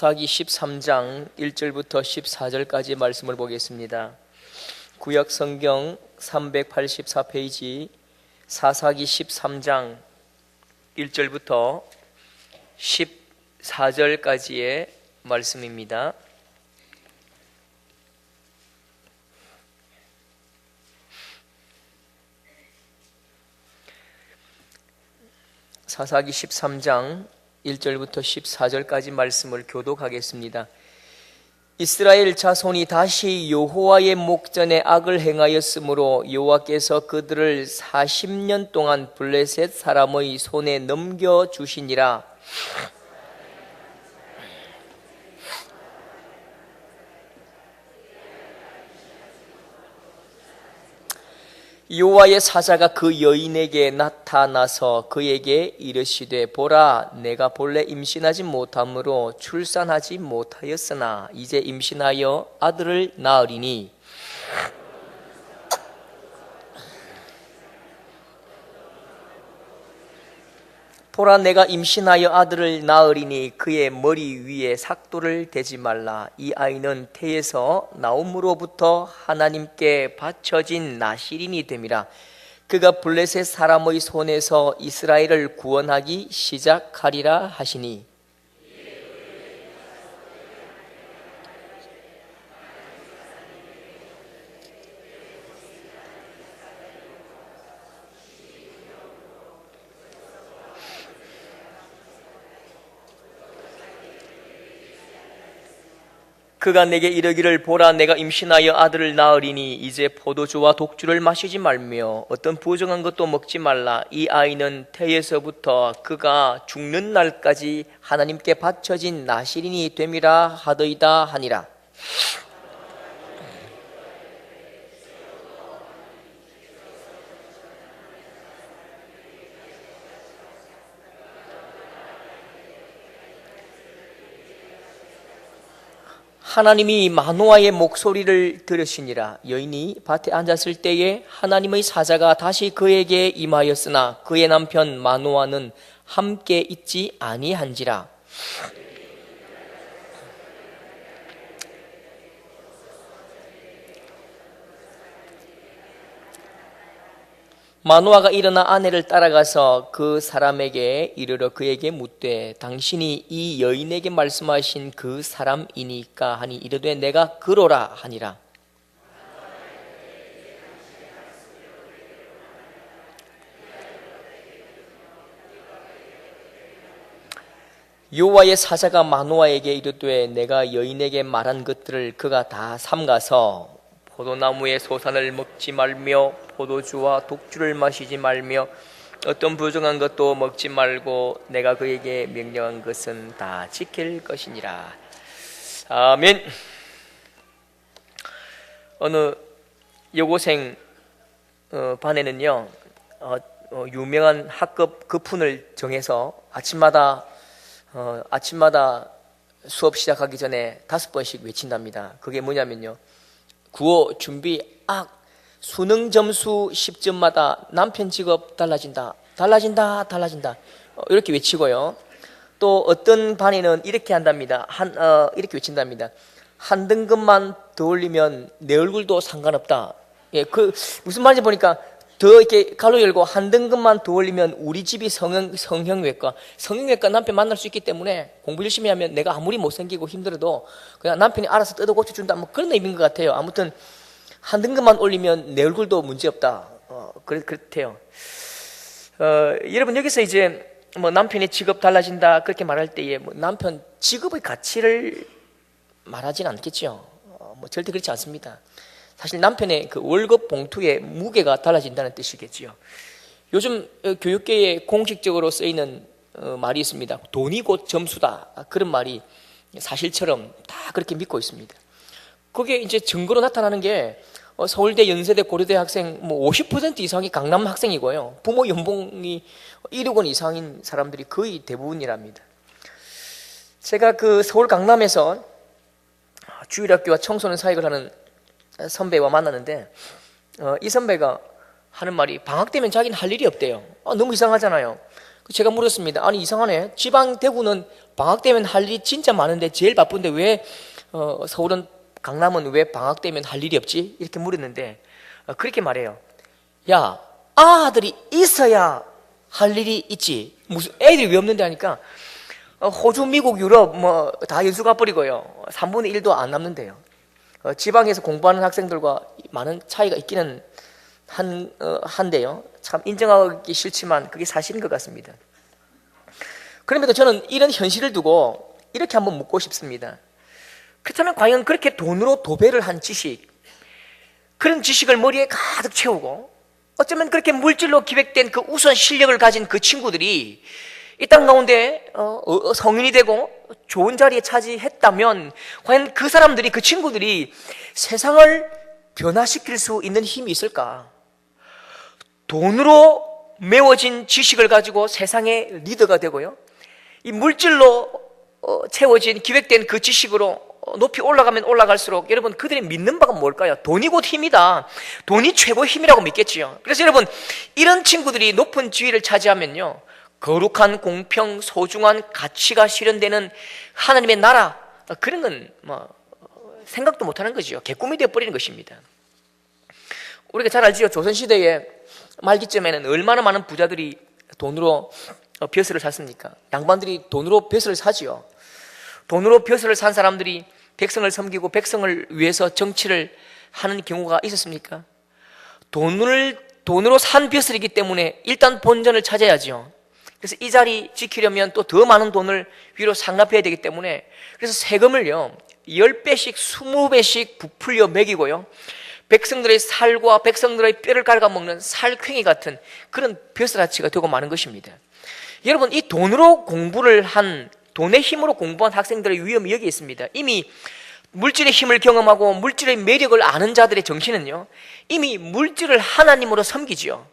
사사기 13장 1절부터 14절까지 말씀을 보겠습니다. 구약 성경 384페이지 사사기 13장 1절부터 14절까지의 말씀입니다. 사사기 13장 1절부터 14절까지 말씀을 교독하겠습니다. 이스라엘 자손이 다시 여호와의 목전에 악을 행하였으므로 여호와께서 그들을 40년 동안 블레셋 사람의 손에 넘겨주시니라. 여호와의 사자가 그 여인에게 나타나서 그에게 이르시되 보라, 내가 본래 임신하지 못함으로 출산하지 못하였으나 이제 임신하여 아들을 낳으리니 보라, 내가 임신하여 아들을 낳으리니 그의 머리 위에 삭도를 대지 말라. 이 아이는 태에서 나옴으로부터 하나님께 바쳐진 나실인이 됨이라. 그가 블레셋 사람의 손에서 이스라엘을 구원하기 시작하리라 하시니 그가 내게 이르기를 보라, 내가 임신하여 아들을 낳으리니 이제 포도주와 독주를 마시지 말며 어떤 부정한 것도 먹지 말라. 이 아이는 태에서부터 그가 죽는 날까지 하나님께 바쳐진 나실인이 됨이라 하더이다 하니라. 하나님이 마노아의 목소리를 들으시니라. 여인이 밭에 앉았을 때에 하나님의 사자가 다시 그에게 임하였으나 그의 남편 마노아는 함께 있지 아니한지라. 마노아가 일어나 아내를 따라가서 그 사람에게 이르러 그에게 묻되 당신이 이 여인에게 말씀하신 그 사람이니까 하니 이르되 내가 그러라 하니라. 여호와의 사자가 마노아에게 이르되 내가 여인에게 말한 것들을 그가 다 삼가서 포도나무의 소산을 먹지 말며 포도주와 독주를 마시지 말며 어떤 부정한 것도 먹지 말고 내가 그에게 명령한 것은 다 지킬 것이니라. 아멘. 어느 여고생 반에는요 유명한 학급 급훈을 정해서 아침마다 수업 시작하기 전에 5번씩 외친답니다. 그게 뭐냐면요, 구호 준비 악, 수능 점수 10점마다 남편 직업 달라진다, 달라진다, 달라진다, 이렇게 외치고요. 또 어떤 반에는 이렇게 한답니다. 이렇게 외친답니다. 한 등급만 더 올리면 내 얼굴도 상관없다. 예, 그 무슨 말인지 보니까 더 이렇게 가로 열고 한 등급만 더 올리면 우리 집이 성형외과 남편 만날 수 있기 때문에 공부 열심히 하면 내가 아무리 못생기고 힘들어도 그냥 남편이 알아서 뜯어 고쳐준다, 뭐 그런 의미인 것 같아요. 아무튼 한 등급만 올리면 내 얼굴도 문제없다. 그렇대요. 여러분, 여기서 이제 뭐 남편의 직업 달라진다 그렇게 말할 때에 뭐 남편 직업의 가치를 말하지는 않겠죠. 뭐 절대 그렇지 않습니다. 사실 남편의 그 월급 봉투의 무게가 달라진다는 뜻이겠지요. 요즘 교육계에 공식적으로 쓰이는 말이 있습니다. 돈이 곧 점수다, 그런 말이 사실처럼 다 그렇게 믿고 있습니다. 그게 이제 증거로 나타나는 게 서울대, 연세대, 고려대 학생 뭐 50% 이상이 강남 학생이고요. 부모 연봉이 1억 원 이상인 사람들이 거의 대부분이랍니다. 제가 그 서울 강남에서 주일학교와 청소년 사역을 하는 선배와 만났는데 이 선배가 하는 말이 방학 되면 자기는 할 일이 없대요. 너무 이상하잖아요. 제가 물었습니다. 아니 이상하네. 지방 대구는 방학 되면 할 일이 진짜 많은데 제일 바쁜데 왜 서울은 강남은 왜 방학 되면 할 일이 없지? 이렇게 물었는데 그렇게 말해요. 야, 아들이 있어야 할 일이 있지. 무슨 애들이 왜 없는데 하니까 호주, 미국, 유럽 뭐 다 연수 가버리고요. 3분의 1도 안 남는데요. 지방에서 공부하는 학생들과 많은 차이가 있기는 한데요. 참 인정하기 싫지만 그게 사실인 것 같습니다. 그럼에도 저는 이런 현실을 두고 이렇게 한번 묻고 싶습니다. 그렇다면 과연 그렇게 돈으로 도배를 한 지식, 그런 지식을 머리에 가득 채우고 어쩌면 그렇게 물질로 기획된 그 우수한 실력을 가진 그 친구들이 이 땅 가운데 성인이 되고 좋은 자리에 차지했다면 과연 그 사람들이, 그 친구들이 세상을 변화시킬 수 있는 힘이 있을까? 돈으로 메워진 지식을 가지고 세상의 리더가 되고요, 이 물질로 채워진 기획된 그 지식으로 높이 올라가면 올라갈수록 여러분 그들이 믿는 바가 뭘까요? 돈이 곧 힘이다. 돈이 최고의 힘이라고 믿겠지요. 그래서 여러분 이런 친구들이 높은 지위를 차지하면요, 거룩한 공평, 소중한 가치가 실현되는 하나님의 나라, 그런 건 뭐 생각도 못하는 거죠. 개꿈이 되어버리는 것입니다. 우리가 잘 알지요. 조선시대의 말기쯤에는 얼마나 많은 부자들이 돈으로 벼슬을 샀습니까? 양반들이 돈으로 벼슬을 사지요. 돈으로 벼슬을 산 사람들이 백성을 섬기고 백성을 위해서 정치를 하는 경우가 있었습니까? 돈으로 산 벼슬이기 때문에 일단 본전을 찾아야죠. 그래서 이 자리 지키려면 또 더 많은 돈을 위로 상납해야 되기 때문에 그래서 세금을요 10배씩 20배씩 부풀려 매기고요, 백성들의 살과 백성들의 뼈를 갉아먹는 살쾡이 같은 그런 벼슬아치가 되고 마는 것입니다. 여러분 이 돈으로 공부를 한, 돈의 힘으로 공부한 학생들의 위험이 여기 있습니다. 이미 물질의 힘을 경험하고 물질의 매력을 아는 자들의 정신은요 이미 물질을 하나님으로 섬기지요.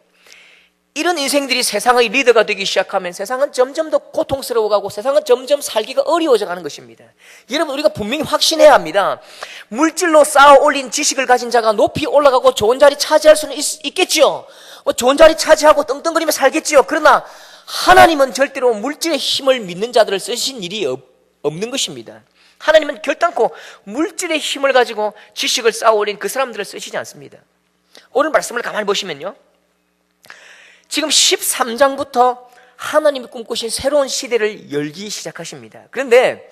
이런 인생들이 세상의 리더가 되기 시작하면 세상은 점점 더 고통스러워가고 세상은 점점 살기가 어려워져 가는 것입니다. 여러분 우리가 분명히 확신해야 합니다. 물질로 쌓아 올린 지식을 가진 자가 높이 올라가고 좋은 자리 차지할 수는 있겠지요. 좋은 자리 차지하고 떵떵거리며 살겠지요. 그러나 하나님은 절대로 물질의 힘을 믿는 자들을 쓰신 일이 없는 것입니다. 하나님은 결단코 물질의 힘을 가지고 지식을 쌓아 올린 그 사람들을 쓰시지 않습니다. 오늘 말씀을 가만히 보시면요, 지금 13장부터 하나님이 꿈꾸신 새로운 시대를 열기 시작하십니다. 그런데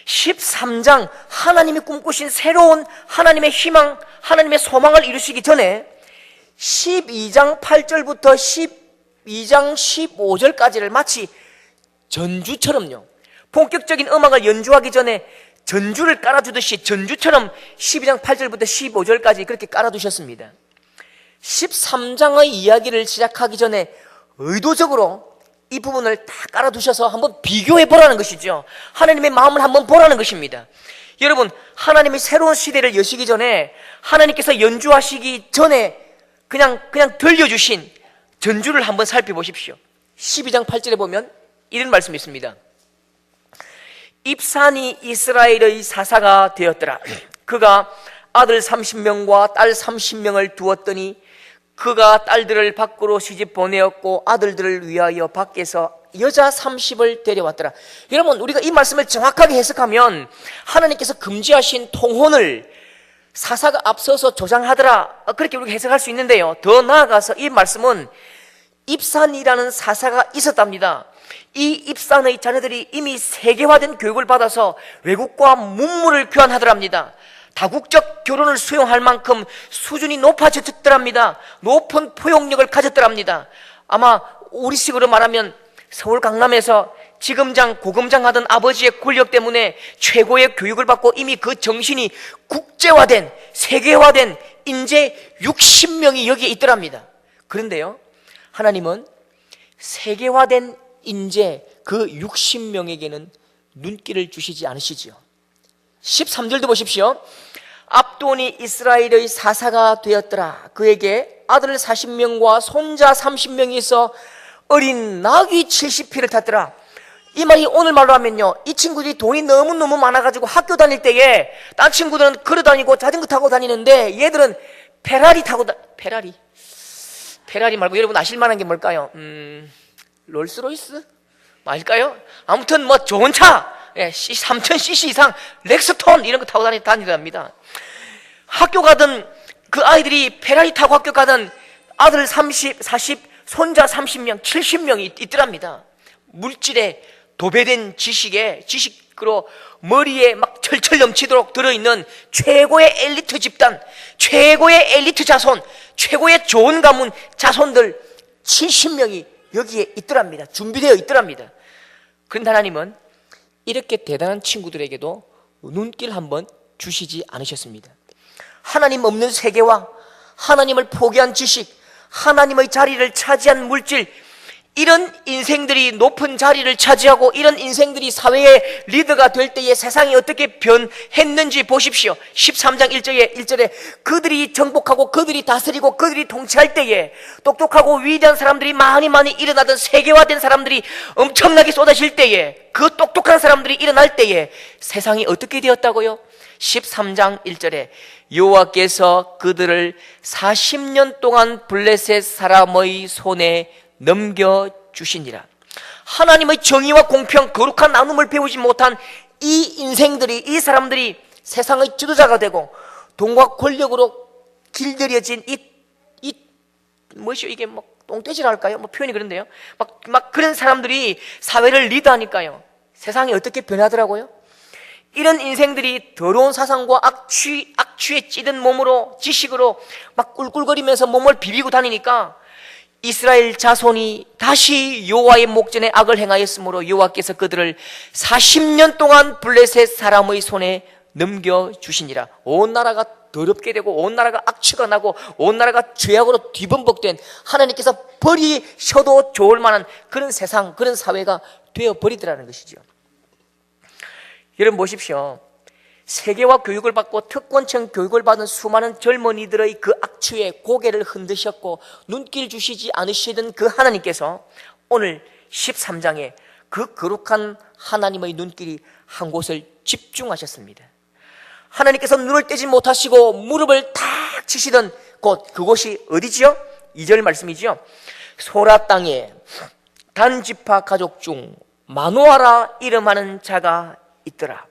13장 하나님이 꿈꾸신 새로운 하나님의 희망, 하나님의 소망을 이루시기 전에 12장 8절부터 12장 15절까지를 마치 전주처럼요, 본격적인 음악을 연주하기 전에 전주를 깔아주듯이 전주처럼 12장 8절부터 15절까지 그렇게 깔아두셨습니다. 13장의 이야기를 시작하기 전에 의도적으로 이 부분을 다 깔아두셔서 한번 비교해 보라는 것이죠. 하나님의 마음을 한번 보라는 것입니다. 여러분 하나님이 새로운 시대를 여시기 전에 하나님께서 연주하시기 전에 그냥 들려주신 전주를 한번 살펴보십시오. 12장 8절에 보면 이런 말씀이 있습니다. 입산이 이스라엘의 사사가 되었더라. 그가 아들 30명과 딸 30명을 두었더니 그가 딸들을 밖으로 시집 보내었고 아들들을 위하여 밖에서 여자 30을 데려왔더라. 여러분 우리가 이 말씀을 정확하게 해석하면 하나님께서 금지하신 통혼을 사사가 앞서서 조장하더라, 그렇게 우리가 해석할 수 있는데요, 더 나아가서 이 말씀은 입산이라는 사사가 있었답니다. 이 입산의 자녀들이 이미 세계화된 교육을 받아서 외국과 문물을 교환하더랍니다. 다국적 결혼을 수용할 만큼 수준이 높아졌더랍니다. 높은 포용력을 가졌더랍니다. 아마 우리식으로 말하면 서울 강남에서 지검장, 고검장 하던 아버지의 권력 때문에 최고의 교육을 받고 이미 그 정신이 국제화된, 세계화된 인재 60명이 여기에 있더랍니다. 그런데요, 하나님은 세계화된 인재 그 60명에게는 눈길을 주시지 않으시지요. 13절도 보십시오. 압돈이 이스라엘의 사사가 되었더라. 그에게 아들 40명과 손자 30명이 있어 어린 나귀 70匹를 탔더라. 이 말이 오늘 말로 하면요, 이 친구들이 돈이 너무너무 많아가지고 학교 다닐 때에 딴 친구들은 걸어다니고 자전거 타고 다니는데 얘들은 페라리 타고 페라리 말고 여러분 아실만한 게 뭘까요? 롤스로이스? 맞을까요? 아무튼 뭐 좋은 차, 3000cc 이상 렉스톤 이런 거 타고 다니답니다. 학교 가던 그 아이들이 페라리 타고 학교 가던 아들 30, 40, 손자 30명, 70명이 있더랍니다. 물질에 도배된 지식으로 머리에 막 철철 넘치도록 들어있는 최고의 엘리트 집단, 최고의 엘리트 자손, 최고의 좋은 가문 자손들 70명이 여기에 있더랍니다. 준비되어 있더랍니다. 그런데 하나님은 이렇게 대단한 친구들에게도 눈길 한번 주시지 않으셨습니다. 하나님 없는 세계와 하나님을 포기한 지식, 하나님의 자리를 차지한 물질, 이런 인생들이 높은 자리를 차지하고 이런 인생들이 사회의 리더가 될 때에 세상이 어떻게 변했는지 보십시오. 13장 1절에 그들이 정복하고 그들이 다스리고 그들이 통치할 때에 똑똑하고 위대한 사람들이 많이 일어나던 세계화된 사람들이 엄청나게 쏟아질 때에, 그 똑똑한 사람들이 일어날 때에 세상이 어떻게 되었다고요? 13장 1절에 여호와께서 그들을 40년 동안 블레셋 사람의 손에 넘겨주시니라. 하나님의 정의와 공평, 거룩한 나눔을 배우지 못한 이 인생들이, 이 사람들이 세상의 지도자가 되고 돈과 권력으로 길들여진 이게 뭐 똥돼지랄까요? 뭐 표현이 그런데요. 막 그런 사람들이 사회를 리드하니까요. 세상이 어떻게 변하더라고요? 이런 인생들이 더러운 사상과 악취에 찌든 몸으로, 지식으로 막 꿀꿀거리면서 몸을 비비고 다니니까 이스라엘 자손이 다시 여호와의 목전에 악을 행하였으므로 여호와께서 그들을 40년 동안 블레셋 사람의 손에 넘겨주시니라. 온 나라가 더럽게 되고 온 나라가 악취가 나고 온 나라가 죄악으로 뒤범벅된, 하나님께서 버리셔도 좋을 만한 그런 세상, 그런 사회가 되어버리더라는 것이죠. 여러분 보십시오. 세계화 교육을 받고 특권층 교육을 받은 수많은 젊은이들의 그 악취에 고개를 흔드셨고 눈길 주시지 않으시던 그 하나님께서 오늘 13장에 그 거룩한 하나님의 눈길이 한 곳을 집중하셨습니다. 하나님께서 눈을 떼지 못하시고 무릎을 탁 치시던 곳, 그곳이 어디지요? 2절 말씀이지요. 소라 땅에 단지파 가족 중 마노아라 이름하는 자가 있더라.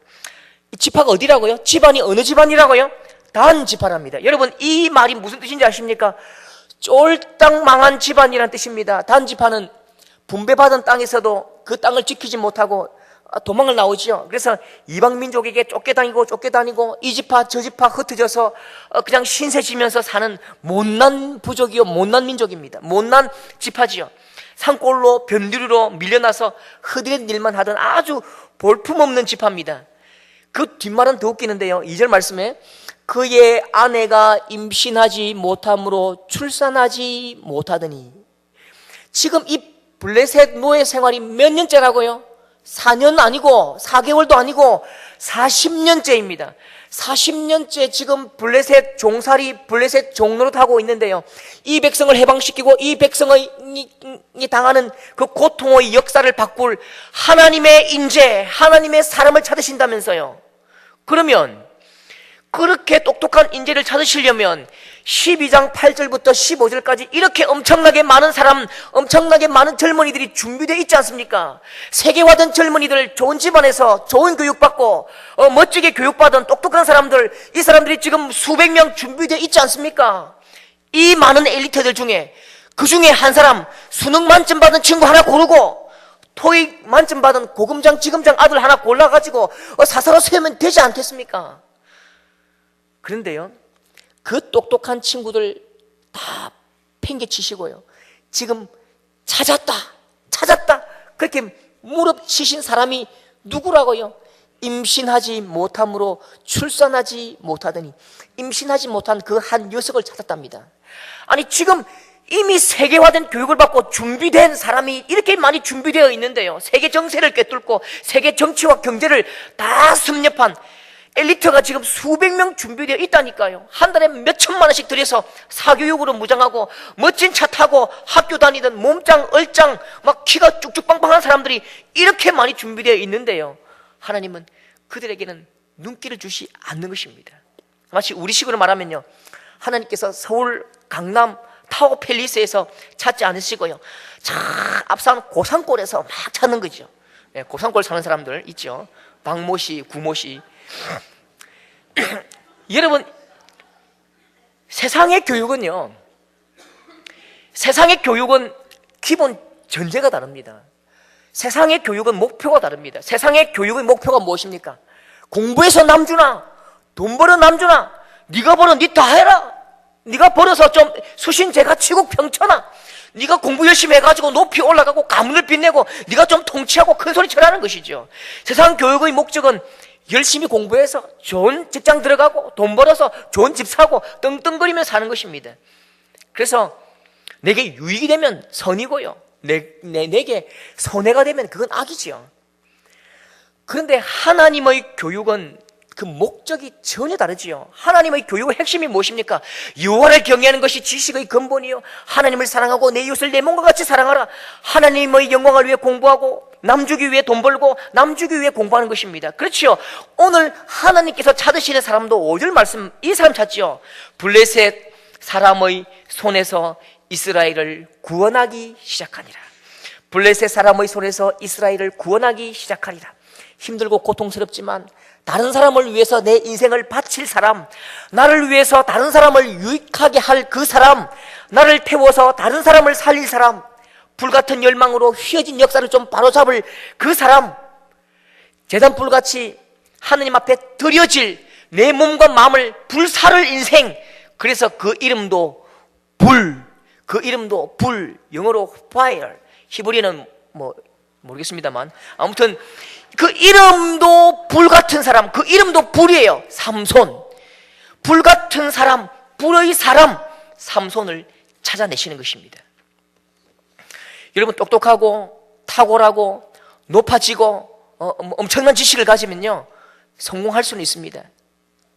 이 지파가 어디라고요? 집안이 어느 집안이라고요? 단지파랍니다. 여러분, 이 말이 무슨 뜻인지 아십니까? 쫄딱 망한 집안이란 뜻입니다. 단지파는 분배받은 땅에서도 그 땅을 지키지 못하고 도망을 나오지요. 그래서 이방 민족에게 쫓겨다니고 이 지파 저 지파 흩어져서 그냥 신세지면서 사는 못난 부족이요, 못난 민족입니다. 못난 지파지요. 산골로 변두리로 밀려나서 허드렛 일만 하던 아주 볼품없는 지파입니다. 그 뒷말은 더 웃기는데요. 2절 말씀에 그의 아내가 임신하지 못함으로 출산하지 못하더니, 지금 이 블레셋 노예 생활이 몇 년째라고요? 4년 아니고 4개월도 아니고 40년째입니다. 40년째 지금 블레셋 종살이, 블레셋 종노릇하고 있는데요. 이 백성을 해방시키고 이 백성이 당하는 그 고통의 역사를 바꿀 하나님의 인재, 하나님의 사람을 찾으신다면서요. 그러면 그렇게 똑똑한 인재를 찾으시려면 12장 8절부터 15절까지 이렇게 엄청나게 많은 사람, 엄청나게 많은 젊은이들이 준비되어 있지 않습니까? 세계화된 젊은이들, 좋은 집안에서 좋은 교육받고 멋지게 교육받은 똑똑한 사람들, 이 사람들이 지금 수백 명 준비되어 있지 않습니까? 이 많은 엘리트들 중에 그 중에 한 사람, 수능 만점 받은 친구 하나 고르고 토익 만점 받은 고금장 지금장 아들 하나 골라가지고 사사로 세우면 되지 않겠습니까? 그런데요, 그 똑똑한 친구들 다 팽개치시고요, 지금 찾았다 그렇게 무릎 치신 사람이 누구라고요? 임신하지 못함으로 출산하지 못하더니, 임신하지 못한 그 한 녀석을 찾았답니다. 아니, 지금 이미 세계화된 교육을 받고 준비된 사람이 이렇게 많이 준비되어 있는데요, 세계 정세를 꿰뚫고 세계 정치와 경제를 다 섭렵한 엘리트가 지금 수백 명 준비되어 있다니까요. 한 달에 몇 천만 원씩 들여서 사교육으로 무장하고 멋진 차 타고 학교 다니던 몸짱 얼짱 막 키가 쭉쭉 빵빵한 사람들이 이렇게 많이 준비되어 있는데요, 하나님은 그들에게는 눈길을 주시 않는 것입니다. 마치 우리식으로 말하면요, 하나님께서 서울, 강남 타워 팰리스에서 찾지 않으시고요. 저 앞산 고산골에서 막 찾는 거죠. 예, 고산골 사는 사람들 있죠. 박모씨, 구모씨. 여러분, 세상의 교육은 기본 전제가 다릅니다. 세상의 교육은 목표가 다릅니다. 세상의 교육의 목표가 무엇입니까? 공부해서 남주나, 돈 벌어 남주나, 네가 벌어 네 다 해라. 네가 벌어서 좀 수신 제가 치고 평천아. 네가 공부 열심히 해가지고 높이 올라가고 가문을 빛내고 네가 좀 통치하고 큰 소리 쳐라는 것이죠. 세상 교육의 목적은 열심히 공부해서 좋은 직장 들어가고 돈 벌어서 좋은 집 사고 떵떵거리며 사는 것입니다. 그래서 내게 유익이 되면 선이고요, 내게 손해가 되면 그건 악이지요. 그런데 하나님의 교육은 그 목적이 전혀 다르지요. 하나님의 교육의 핵심이 무엇입니까? 여호와를 경외하는 것이 지식의 근본이요, 하나님을 사랑하고 내 이웃을 내 몸과 같이 사랑하라. 하나님의 영광을 위해 공부하고 남 주기 위해 돈 벌고 남 주기 위해 공부하는 것입니다. 그렇지요. 오늘 하나님께서 찾으시는 사람도 5절 말씀, 이 사람 찾지요. 블레셋 사람의 손에서 이스라엘을 구원하기 시작하니라. 블레셋 사람의 손에서 이스라엘을 구원하기 시작하리라. 힘들고 고통스럽지만 다른 사람을 위해서 내 인생을 바칠 사람, 나를 위해서 다른 사람을 유익하게 할 그 사람, 나를 태워서 다른 사람을 살릴 사람, 불같은 열망으로 휘어진 역사를 좀 바로잡을 그 사람, 재단불같이 하느님 앞에 드려질 내 몸과 마음을 불사를 인생, 그래서 그 이름도 불, 영어로 fire, 히브리는 모르겠습니다만 아무튼 그 이름도 불같은 사람, 그 이름도 불이에요. 삼손. 불같은 사람, 불의 사람 삼손을 찾아내시는 것입니다. 여러분, 똑똑하고 탁월하고 높아지고 엄청난 지식을 가지면요 성공할 수는 있습니다.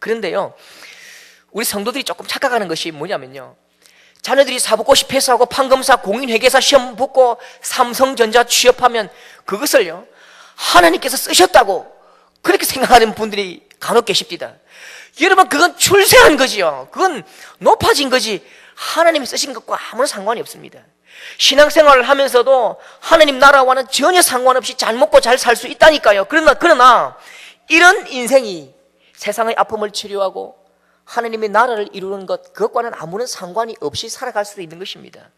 그런데요, 우리 성도들이 조금 착각하는 것이 뭐냐면요, 자녀들이 사법고시 패스하고 판검사, 공인회계사 시험 붙고 삼성전자 취업하면 그것을요 하나님께서 쓰셨다고 그렇게 생각하는 분들이 간혹 계십니다. 여러분, 그건 출세한 거지요. 그건 높아진 거지 하나님이 쓰신 것과 아무런 상관이 없습니다. 신앙생활을 하면서도 하나님 나라와는 전혀 상관없이 잘 먹고 잘 살 수 있다니까요. 그러나 이런 인생이 세상의 아픔을 치료하고 하나님의 나라를 이루는 것, 그것과는 아무런 상관이 없이 살아갈 수도 있는 것입니다.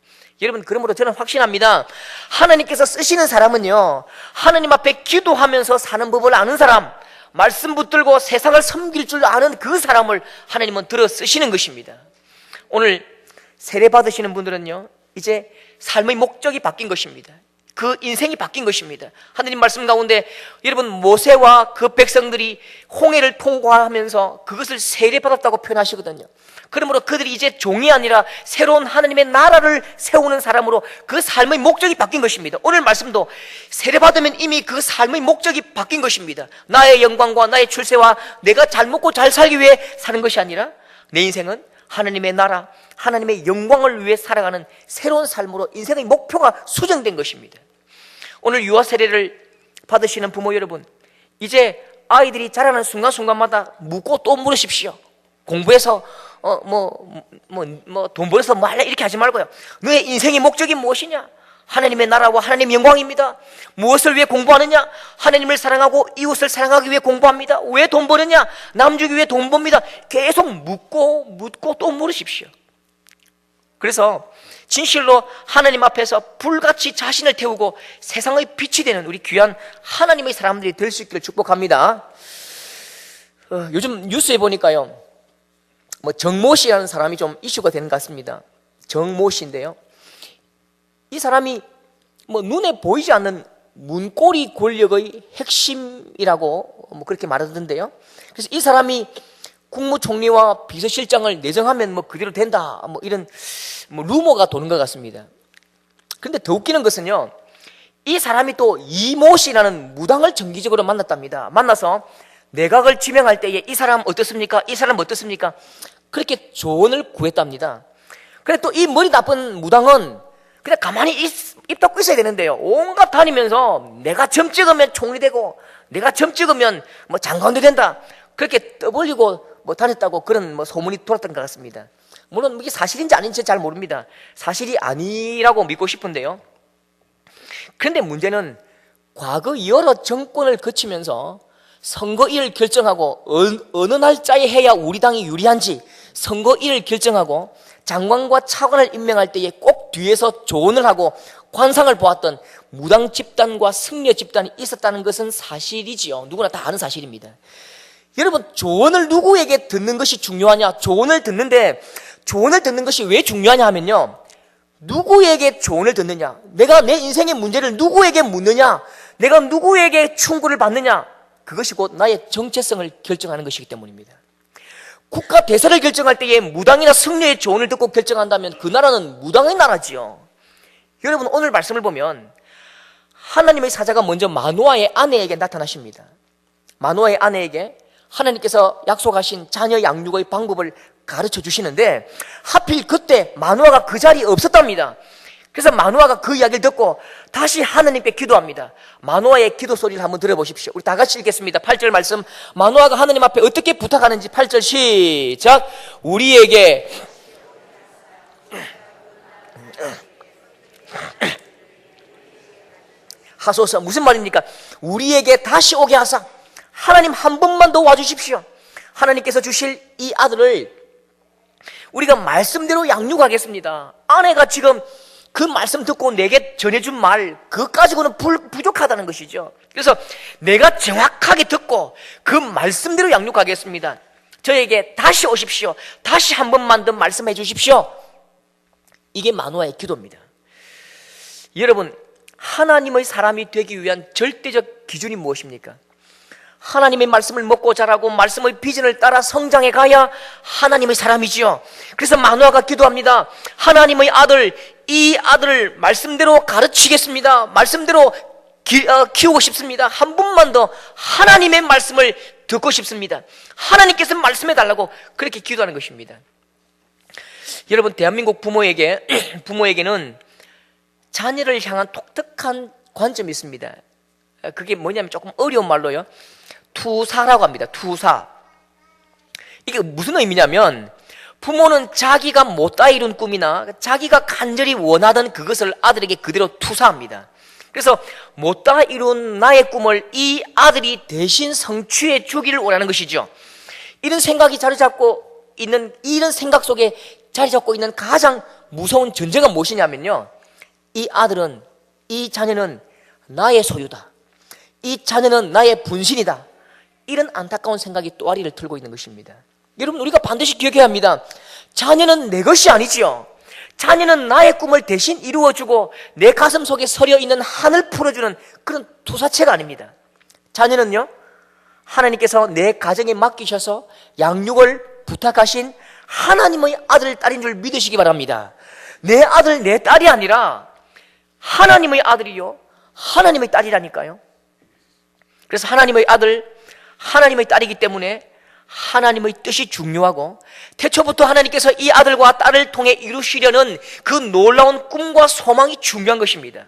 여러분, 그러므로 저는 확신합니다. 하나님께서 쓰시는 사람은요, 하나님 앞에 기도하면서 사는 법을 아는 사람, 말씀 붙들고 세상을 섬길 줄 아는 그 사람을 하나님은 들어 쓰시는 것입니다. 오늘 세례 받으시는 분들은요, 이제 삶의 목적이 바뀐 것입니다. 그 인생이 바뀐 것입니다. 하느님 말씀 가운데 여러분, 모세와 그 백성들이 홍해를 통과하면서 그것을 세례받았다고 표현하시거든요. 그러므로 그들이 이제 종이 아니라 새로운 하나님의 나라를 세우는 사람으로 그 삶의 목적이 바뀐 것입니다. 오늘 말씀도 세례받으면 이미 그 삶의 목적이 바뀐 것입니다. 나의 영광과 나의 출세와 내가 잘 먹고 잘 살기 위해 사는 것이 아니라 내 인생은 하나님의 나라, 하나님의 영광을 위해 살아가는 새로운 삶으로 인생의 목표가 수정된 것입니다. 오늘 유아 세례를 받으시는 부모 여러분, 이제 아이들이 자라는 순간순간마다 묻고 또 물으십시오. 공부해서 돈 벌어서 뭐 할래? 이렇게 하지 말고요. 너의 인생의 목적이 무엇이냐? 하나님의 나라와 하나님의 영광입니다. 무엇을 위해 공부하느냐? 하나님을 사랑하고 이웃을 사랑하기 위해 공부합니다. 왜 돈 버느냐? 남 주기 위해 돈 법니다. 계속 묻고 또 물으십시오. 그래서 진실로 하나님 앞에서 불같이 자신을 태우고 세상의 빛이 되는 우리 귀한 하나님의 사람들이 될 수 있기를 축복합니다. 요즘 뉴스에 보니까요, 정모 씨라는 사람이 좀 이슈가 되는 것 같습니다. 정모 씨인데요, 이 사람이 눈에 보이지 않는 문고리 권력의 핵심이라고 그렇게 말하던데요. 그래서 이 사람이 국무총리와 비서실장을 내정하면 그대로 된다, 이런 루머가 도는 것 같습니다. 그런데 더 웃기는 것은요, 이 사람이 또 이모 씨라는 무당을 정기적으로 만났답니다. 만나서 내각을 지명할 때에 이 사람 어떻습니까? 이 사람 어떻습니까? 그렇게 조언을 구했답니다. 그런데 또 이 머리 나쁜 무당은 그냥 가만히 입 닫고 있어야 되는데요, 온갖 다니면서 내가 점 찍으면 총리 되고 내가 점 찍으면 장관도 된다, 그렇게 떠벌리고 다녔다고 그런 소문이 돌았던 것 같습니다. 물론 이게 사실인지 아닌지 잘 모릅니다. 사실이 아니라고 믿고 싶은데요. 그런데 문제는 과거 여러 정권을 거치면서 선거일을 결정하고 어느 날짜에 해야 우리 당이 유리한지 선거일을 결정하고 장관과 차관을 임명할 때에 꼭 뒤에서 조언을 하고 관상을 보았던 무당 집단과 승려 집단이 있었다는 것은 사실이지요. 누구나 다 아는 사실입니다. 여러분, 조언을 누구에게 듣는 것이 중요하냐? 조언을 듣는 것이 왜 중요하냐 하면요, 누구에게 조언을 듣느냐, 내가 내 인생의 문제를 누구에게 묻느냐, 내가 누구에게 충고를 받느냐, 그것이 곧 나의 정체성을 결정하는 것이기 때문입니다. 국가 대사를 결정할 때에 무당이나 승려의 조언을 듣고 결정한다면 그 나라는 무당의 나라지요. 여러분, 오늘 말씀을 보면 하나님의 사자가 먼저 마노아의 아내에게 나타나십니다. 마노아의 아내에게 하나님께서 약속하신 자녀 양육의 방법을 가르쳐 주시는데 하필 그때 마노아가 그 자리에 없었답니다. 그래서 마노아가 그 이야기를 듣고 다시 하나님께 기도합니다. 마노아의 기도 소리를 한번 들어보십시오. 우리 다 같이 읽겠습니다. 8절 말씀, 마노아가 하나님 앞에 어떻게 부탁하는지 8절 시작. 우리에게 하소서. 무슨 말입니까? 우리에게 다시 오게 하사 하나님 한 번만 더 와주십시오. 하나님께서 주실 이 아들을 우리가 말씀대로 양육하겠습니다. 아내가 지금 그 말씀 듣고 내게 전해준 말 그것 가지고는 부족하다는 것이죠. 그래서 내가 정확하게 듣고 그 말씀대로 양육하겠습니다. 저에게 다시 오십시오. 다시 한 번만 더 말씀해 주십시오. 이게 마노아의 기도입니다. 여러분, 하나님의 사람이 되기 위한 절대적 기준이 무엇입니까? 하나님의 말씀을 먹고 자라고 말씀의 비전을 따라 성장해 가야 하나님의 사람이지요. 그래서 마노아가 기도합니다. 하나님의 아들, 이 아들을 말씀대로 가르치겠습니다. 말씀대로 키우고 싶습니다. 한 번만 더 하나님의 말씀을 듣고 싶습니다. 하나님께서 말씀해 달라고 그렇게 기도하는 것입니다. 여러분, 대한민국 부모에게는 자녀를 향한 독특한 관점이 있습니다. 그게 뭐냐면 조금 어려운 말로요, 투사라고 합니다. 투사. 이게 무슨 의미냐면 부모는 자기가 못다 이룬 꿈이나 자기가 간절히 원하던 그것을 아들에게 그대로 투사합니다. 그래서 못다 이룬 나의 꿈을 이 아들이 대신 성취해 주기를 원하는 것이죠. 이런 생각이 이런 생각 속에 자리 잡고 있는 가장 무서운 전제가 무엇이냐면요, 이 자녀는 나의 소유다. 이 자녀는 나의 분신이다. 이런 안타까운 생각이 또아리를 틀고 있는 것입니다. 여러분, 우리가 반드시 기억해야 합니다. 자녀는 내 것이 아니지요. 자녀는 나의 꿈을 대신 이루어주고 내 가슴 속에 서려 있는 한을 풀어주는 그런 투사체가 아닙니다. 자녀는요, 하나님께서 내 가정에 맡기셔서 양육을 부탁하신 하나님의 아들, 딸인 줄 믿으시기 바랍니다. 내 아들, 내 딸이 아니라 하나님의 아들이요, 하나님의 딸이라니까요. 그래서 하나님의 아들, 하나님의 딸이기 때문에 하나님의 뜻이 중요하고 태초부터 하나님께서 이 아들과 딸을 통해 이루시려는 그 놀라운 꿈과 소망이 중요한 것입니다.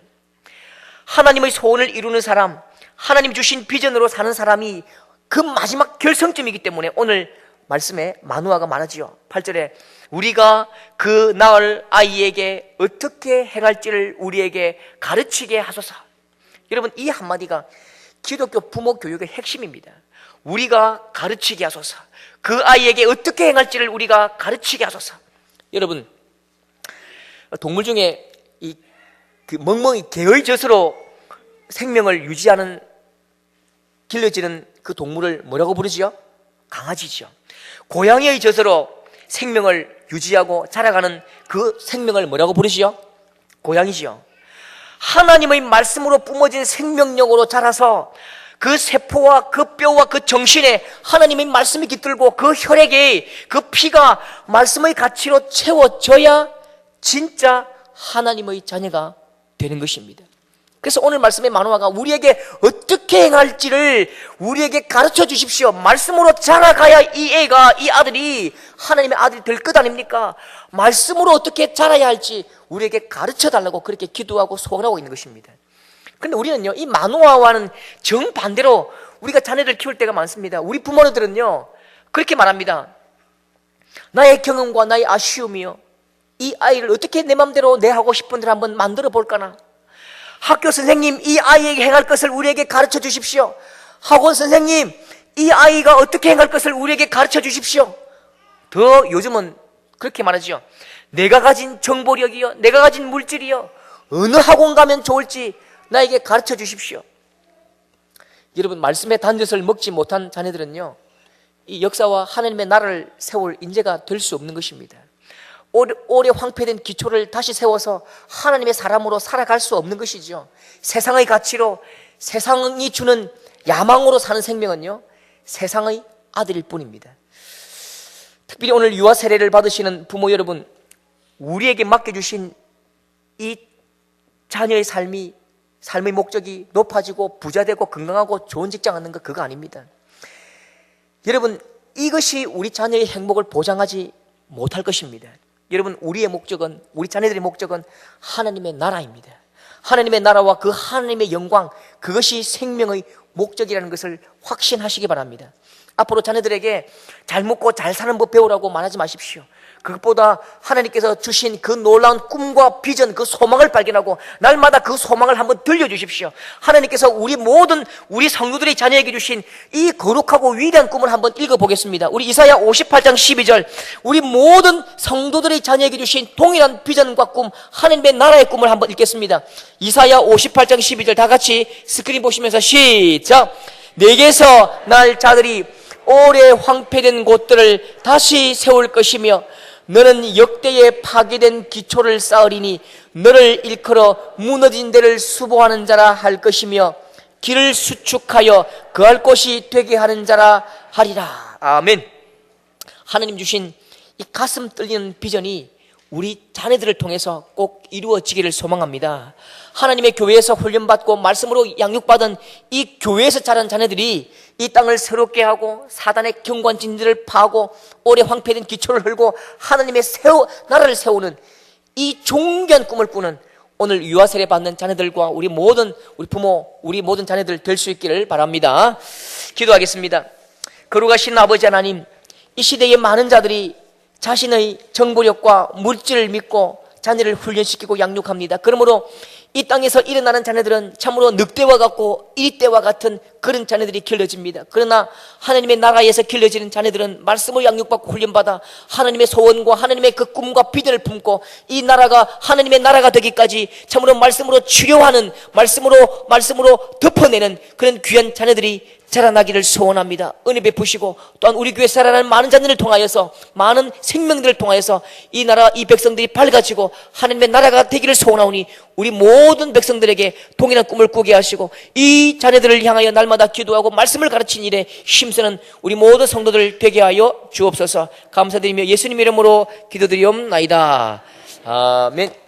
하나님의 소원을 이루는 사람, 하나님 주신 비전으로 사는 사람이 그 마지막 결성점이기 때문에 오늘 말씀에 마노아가 말하지요. 8절에 우리가 그 낳을 아이에게 어떻게 행할지를 우리에게 가르치게 하소서. 여러분, 이 한마디가 기독교 부모 교육의 핵심입니다. 우리가 가르치게 하소서. 그 아이에게 어떻게 행할지를 우리가 가르치게 하소서. 여러분, 동물 중에 그 멍멍이 개의 젖으로 생명을 유지하는, 길러지는 그 동물을 뭐라고 부르지요? 강아지죠. 고양이의 젖으로 생명을 유지하고 자라가는 그 생명을 뭐라고 부르지요? 고양이지요. 하나님의 말씀으로 뿜어진 생명력으로 자라서 그 세포와 그 뼈와 그 정신에 하나님의 말씀이 깃들고 그 혈액에 그 피가 말씀의 가치로 채워져야 진짜 하나님의 자녀가 되는 것입니다. 그래서 오늘 말씀의 마노아가 우리에게 어떻게 행할지를 우리에게 가르쳐 주십시오. 말씀으로 자라가야 이 아들이 하나님의 아들이 될 것 아닙니까? 말씀으로 어떻게 자라야 할지 우리에게 가르쳐 달라고 그렇게 기도하고 소원하고 있는 것입니다. 그런데 우리는요, 이 마노아와는 정반대로 우리가 자녀를 키울 때가 많습니다. 우리 부모들은요, 그렇게 말합니다. 나의 경험과 나의 아쉬움이요, 이 아이를 어떻게 내 맘대로 내 하고 싶은 대로 한번 만들어 볼까나. 학교 선생님, 이 아이에게 행할 것을 우리에게 가르쳐 주십시오. 학원 선생님, 이 아이가 어떻게 행할 것을 우리에게 가르쳐 주십시오. 더 요즘은 그렇게 말하죠. 내가 가진 정보력이요, 내가 가진 물질이요, 어느 학원 가면 좋을지 나에게 가르쳐 주십시오. 여러분, 말씀의 단젓을 먹지 못한 자녀들은요, 이 역사와 하나님의 나라를 세울 인재가 될 수 없는 것입니다. 오래 황폐된 기초를 다시 세워서 하나님의 사람으로 살아갈 수 없는 것이죠. 세상의 가치로, 세상이 주는 야망으로 사는 생명은요, 세상의 아들일 뿐입니다. 특별히 오늘 유아 세례를 받으시는 부모 여러분, 우리에게 맡겨주신 이 자녀의 삶의 목적이 높아지고 부자되고 건강하고 좋은 직장 얻는 것, 그거 아닙니다. 여러분, 이것이 우리 자녀의 행복을 보장하지 못할 것입니다. 여러분, 우리의 목적은, 우리 자녀들의 목적은 하나님의 나라입니다. 하나님의 나라와 그 하나님의 영광, 그것이 생명의 목적이라는 것을 확신하시기 바랍니다. 앞으로 자녀들에게 잘 먹고 잘 사는 법 배우라고 말하지 마십시오. 그것보다 하나님께서 주신 그 놀라운 꿈과 비전, 그 소망을 발견하고 날마다 그 소망을 한번 들려주십시오. 하나님께서 우리 성도들의 자녀에게 주신 이 거룩하고 위대한 꿈을 한번 읽어보겠습니다. 우리 이사야 58장 12절, 우리 모든 성도들의 자녀에게 주신 동일한 비전과 꿈, 하나님의 나라의 꿈을 한번 읽겠습니다. 이사야 58장 12절 다 같이 스크린 보시면서 시작. 내게서 날 자들이 오래 황폐된 곳들을 다시 세울 것이며 너는 역대에 파괴된 기초를 쌓으리니 너를 일컬어 무너진 데를 수보하는 자라 할 것이며 길을 수축하여 거할 곳이 되게 하는 자라 하리라. 아멘. 하나님 주신 이 가슴 떨리는 비전이 우리 자녀들을 통해서 꼭 이루어지기를 소망합니다. 하나님의 교회에서 훈련받고 말씀으로 양육받은 이 교회에서 자란 자녀들이 이 땅을 새롭게 하고 사단의 경관진들을 파고 오래 황폐된 기초를 헐고 하나님의 나라를 세우는 이 존귀한 꿈을 꾸는 오늘 유아 세례 받는 자녀들과 우리 부모, 우리 모든 자녀들 될 수 있기를 바랍니다. 기도하겠습니다. 거룩하신 아버지 하나님, 이 시대에 많은 자들이 자신의 정보력과 물질을 믿고 자녀를 훈련시키고 양육합니다. 그러므로 이 땅에서 일어나는 자녀들은 참으로 늑대와 같고 이리떼와 같은 그런 자녀들이 길러집니다. 그러나 하나님의 나라에서 길러지는 자녀들은 말씀으로 양육받고 훈련받아 하나님의 소원과 하나님의 그 꿈과 비전을 품고 이 나라가 하나님의 나라가 되기까지 참으로 말씀으로 치료하는, 말씀으로 덮어내는 그런 귀한 자녀들이 자라나기를 소원합니다. 은혜 베푸시고 또한 우리 교회 살아가는 많은 자녀를 통하여서, 많은 생명들을 통하여서 이 나라, 이 백성들이 밝아지고 하나님의 나라가 되기를 소원하오니 우리 모든 백성들에게 동일한 꿈을 꾸게 하시고 이 자녀들을 향하여 날마다 기도하고 말씀을 가르친 일에 힘쓰는 우리 모든 성도들 되게 하여 주옵소서. 감사드리며 예수님 이름으로 기도드리옵나이다. 아멘.